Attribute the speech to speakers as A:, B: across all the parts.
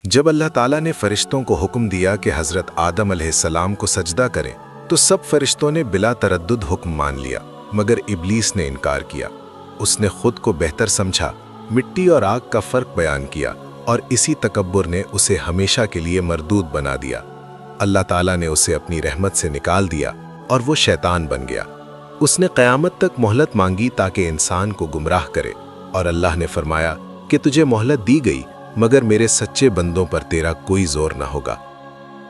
A: जब अल्लाह ताला ने फरिश्तों को हुक्म दिया कि हज़रत आदम अलैहिस्सलाम को सजदा करें, तो सब फरिश्तों ने बिला तरद्दुद हुक्म मान लिया, मगर इब्लीस ने इनकार किया। उसने खुद को बेहतर समझा, मिट्टी और आग का फ़र्क बयान किया और इसी तकब्बुर ने उसे हमेशा के लिए मरदूद बना दिया। अल्लाह ताला ने उसे अपनी रहमत से निकाल दिया और वो शैतान बन गया। उसने क़यामत तक मोहलत मांगी ताकि इंसान को गुमराह करे, और अल्लाह ने फरमाया कि तुझे मोहलत दी गई, मगर मेरे सच्चे बंदों पर तेरा कोई जोर न होगा।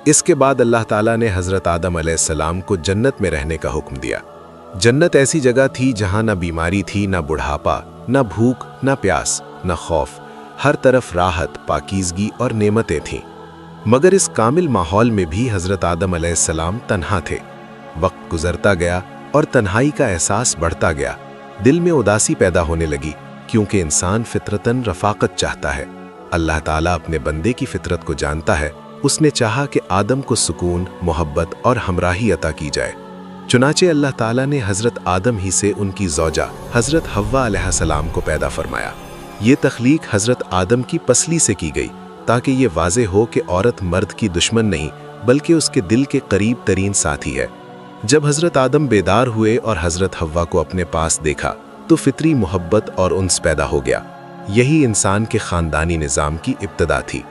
A: इसके बाद अल्लाह ताला ने हज़रत आदम अलैहिस्सलाम को जन्नत में रहने का हुक्म दिया। जन्नत ऐसी जगह थी जहां ना बीमारी थी, ना बुढ़ापा, ना भूख, ना प्यास, ना खौफ। हर तरफ राहत, पाकीज़गी और नेमतें थीं। मगर इस कामिल माहौल में भी हज़रत आदम अलैहिस्सलाम तन्हा थे। वक्त गुजरता गया और तन्हाई का एहसास बढ़ता गया। दिल में उदासी पैदा होने लगी, क्योंकि इंसान फितरतन रफ़ाकत चाहता है। अल्लाह ताला अपने बंदे की फितरत को जानता है। उसने चाहा कि आदम को सुकून, मोहब्बत और हमराही अता की जाए। चुनाचे अल्लाह ताला ने हज़रत आदम ही से उनकी ज़ौजा हज़रत हव्वा अलैहिस्सलाम को पैदा फरमाया। ये तख्लीक हज़रत आदम की पसली से की गई, ताकि ये वाज़े हो कि औरत मर्द की दुश्मन नहीं, बल्कि उसके दिल के करीब तरीन साथी है। जब हज़रत आदम बेदार हुए और हज़रत हव्वा को अपने पास देखा, तो फितरी मोहब्बत और उन्स पैदा हो गया। यही इंसान के ख़ानदानी निज़ाम की इब्तदा थी।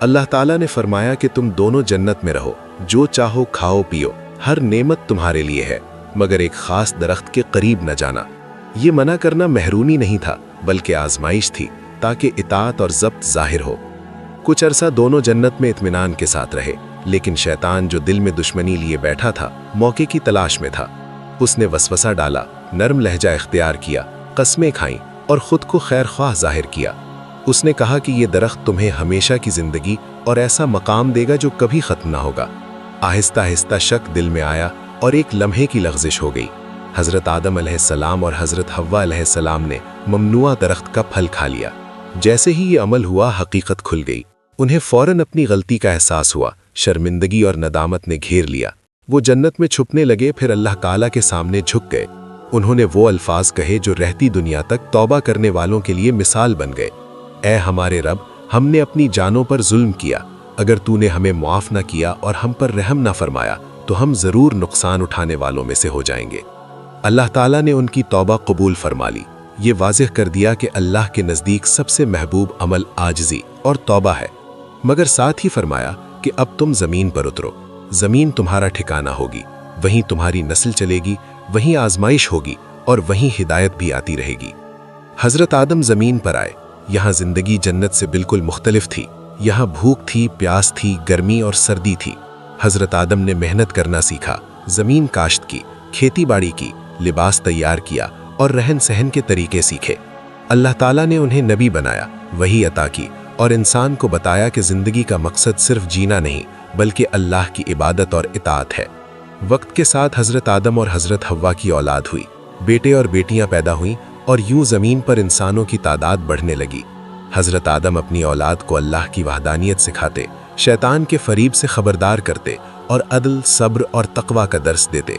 A: अल्लाह ताला ने फरमाया कि तुम दोनों जन्नत में रहो, जो चाहो खाओ पियो, हर नेमत तुम्हारे लिए है, मगर एक ख़ास दरख्त के करीब न जाना। ये मना करना महरूमी नहीं था, बल्कि आजमाइश थी, ताकि इताअत और ज़ब्त ज़ाहिर हो। कुछ अरसा दोनों जन्नत में इत्मीनान के साथ रहे, लेकिन शैतान जो दिल में दुश्मनी लिए बैठा था, मौके की तलाश में था। उसने वसवसा डाला, नरम लहजा इख्तियार किया, कस्में खाईं और ख़ुद को खैर ख्वाह ज़ाहिर किया। उसने कहा कि ये दरख्त तुम्हें हमेशा की ज़िंदगी और ऐसा मकाम देगा जो कभी ख़त्म ना होगा। आहिस्ता आहिस्ता शक दिल में आया और एक लम्हे की लग़ज़िश हो गई। हज़रत आदम अलैहिस्सलाम और हज़रत हव्वा अलैहिस्सलाम ने ममनुआ दरख्त का फल खा लिया। जैसे ही ये अमल हुआ, हकीकत खुल गई। उन्हें फ़ौरन अपनी गलती का एहसास हुआ। शर्मिंदगी और नदामत ने घेर लिया। वो जन्नत में छुपने लगे, फिर अल्लाह ताला के सामने झुक गए। उन्होंने वो अल्फाज कहे जो रहती दुनिया तक तौबा करने वालों के लिए मिसाल बन गए। ऐ हमारे रब, हमने अपनी जानों पर जुल्म किया। अगर तूने हमें मुआफ़ न किया और हम पर रहम न फरमाया, तो हम ज़रूर नुकसान उठाने वालों में से हो जाएंगे। अल्लाह ताला ने उनकी तौबा कबूल फरमा ली। ये वाज़ेह कर दिया कि अल्लाह के नज़दीक सबसे महबूब अमल आजिज़ी और तौबा है। मगर साथ ही फरमाया कि अब तुम ज़मीन पर उतरो। ज़मीन तुम्हारा ठिकाना होगी, वहीं तुम्हारी नस्ल चलेगी, वहीं आजमाइश होगी और वहीं हिदायत भी आती रहेगी। हज़रत आदम ज़मीन पर आए। यहाँ ज़िंदगी जन्नत से बिल्कुल मुख्तलिफ थी। यहाँ भूख थी, प्यास थी, गर्मी और सर्दी थी। हज़रत आदम ने मेहनत करना सीखा, ज़मीन काश्त की, खेती बाड़ी की, लिबास तैयार किया और रहन सहन के तरीके सीखे। अल्लाह ताला ने उन्हें नबी बनाया, वही अता की और इंसान को बताया कि ज़िंदगी का मकसद सिर्फ जीना नहीं, बल्कि अल्लाह की इबादत और इताअत है। वक्त के साथ हज़रत आदम और हज़रत हव्वा की औलाद हुई। बेटे और बेटियां पैदा हुईं और यूं ज़मीन पर इंसानों की तादाद बढ़ने लगी। हज़रत आदम अपनी औलाद को अल्लाह की वहदानियत सिखाते, शैतान के फरीब से खबरदार करते और अदल, सब्र और तक़वा का दर्स देते।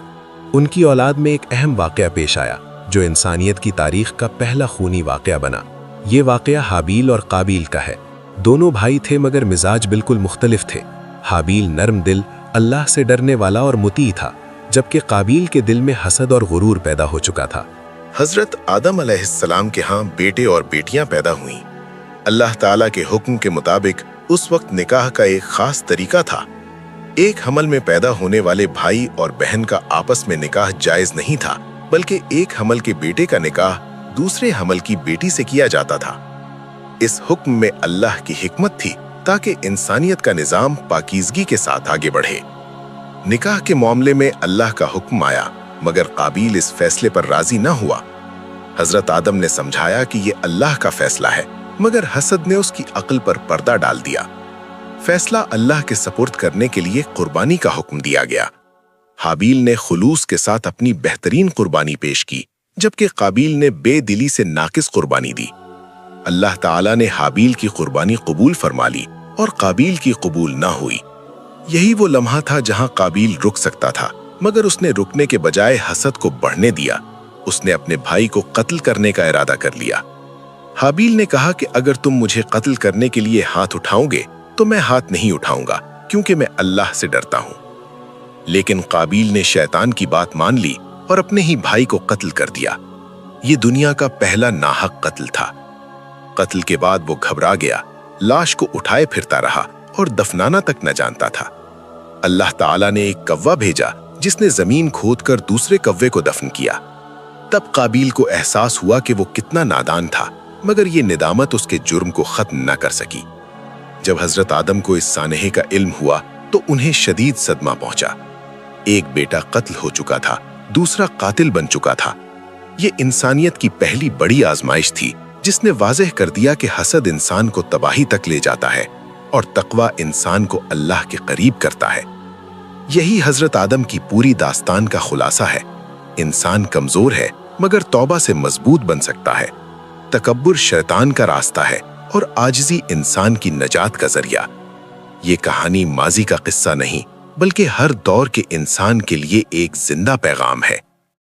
A: उनकी औलाद में एक अहम वाक़या पेश आया, जो इंसानियत की तारीख़ का पहला खूनी वाक़या बना। ये वाक़या हाबील और काबील का है। दोनों भाई थे, मगर मिजाज बिल्कुल मुख्तलिफ थे। हाबील नरम दिल, अल्लाह से डरने वाला और मुती था, जबकि काबील के दिल में हसद और गुरूर पैदा हो चुका था।
B: हज़रत आदम अलैहिस्सलाम के यहाँ बेटे और बेटियां पैदा हुईं। अल्लाह ताला के हुक्म के मुताबिक उस वक्त निकाह का एक खास तरीका था। एक हमल में पैदा होने वाले भाई और बहन का आपस में निकाह जायज नहीं था, बल्कि एक हमल के बेटे का निकाह दूसरे हमल की बेटी से किया जाता था। इस हुक्म में अल्लाह की हिकमत थी, ताकि इंसानियत का निज़ाम पाकीज़गी के साथ आगे बढ़े। निकाह के मामले में अल्लाह का हुक्म आया, मगर काबील इस फैसले पर राजी न हुआ। हज़रत आदम ने समझाया कि ये अल्लाह का फैसला है, मगर हसद ने उसकी अक्ल पर पर्दा डाल दिया। फैसला अल्लाह के सपुर्द करने के लिए कुर्बानी का हुक्म दिया गया। हाबील ने खुलूस के साथ अपनी बेहतरीन कुर्बानी पेश की, जबकि काबील ने बेदिली से नाकिस कुर्बानी दी। अल्लाह ताला ने हाबील की कुर्बानी कबूल फरमा ली और काबील की कबूल ना हुई। यही वो लम्हा था जहां काबील रुक सकता था, मगर उसने रुकने के बजाय हसद को बढ़ने दिया। उसने अपने भाई को कत्ल करने का इरादा कर लिया। हाबील ने कहा कि अगर तुम मुझे कत्ल करने के लिए हाथ उठाओगे तो मैं हाथ नहीं उठाऊंगा, क्योंकि मैं अल्लाह से डरता हूं। लेकिन काबिल ने शैतान की बात मान ली और अपने ही भाई को कत्ल कर दिया। ये दुनिया का पहला नाहक कत्ल था। कत्ल के बाद वो घबरा गया, लाश को उठाए फिरता रहा और दफनाना तक न जानता था। अल्लाह ताला ने एक कव्वा भेजा जिसने जमीन खोदकर दूसरे कव्वे को दफन किया। तब काबिल को एहसास हुआ कि वो कितना नादान था, मगर ये निदामत उसके जुर्म को खत्म न कर सकी। जब हजरत आदम को इस सानहे का इल्म हुआ तो उन्हें शदीद सदमा पहुंचा। एक बेटा कत्ल हो चुका था, दूसरा कातिल बन चुका था। ये इंसानियत की पहली बड़ी आजमाइश थी जिसने वाज़ेह कर दिया कि हसद इंसान को तबाही तक ले जाता है और तकवा इंसान को अल्लाह के करीब करता है। यही हजरत आदम की पूरी दास्तान का खुलासा है। इंसान कमजोर है मगर तौबा से मजबूत बन सकता है। तकब्बुर शैतान का रास्ता है और आजिज़ी इंसान की नजात का जरिया। ये कहानी माजी का किस्सा नहीं, बल्कि हर दौर के इंसान के लिए एक जिंदा पैगाम है।